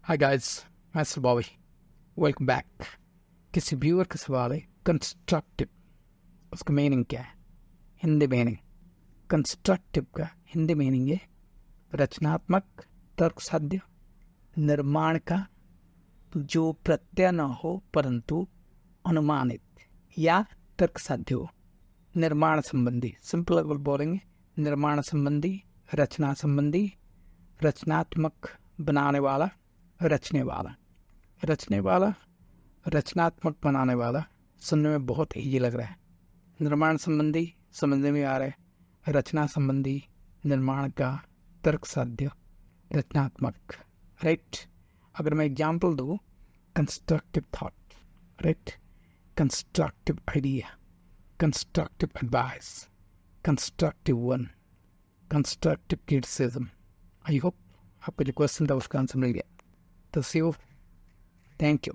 हाय guys, मैं Bobby. Welcome back. किसी viewer का सवाल है कंस्ट्रक्टिव, उसका मीनिंग क्या है? हिंदी मीनिंग कंस्ट्रक्टिव का हिंदी मीनिंग है रचनात्मक, तर्कसाध्य, निर्माण का जो प्रत्यय न हो परंतु अनुमानित या तर्क साध्य हो। निर्माण संबंधी, सिंपल अगर बोलेंगे निर्माण संबंधी, रचना संबंधी, रचनात्मक बनाने वाला, रचने वाला, रचने वाला, रचनात्मक बनाने वाला सुनने में बहुत ईजी लग रहा है। निर्माण संबंधी समझने में आ रहा है, रचना संबंधी, निर्माण का, तर्क साध्य, रचनात्मक, राइट। अगर मैं एग्जाम्पल दूँ, constructive thought, right, constructive idea, constructive advice, constructive one, constructive criticism. I hope आपको जो क्वेश्चन था उसका आंसर मिल गया। तो सी यू, थैंक यू।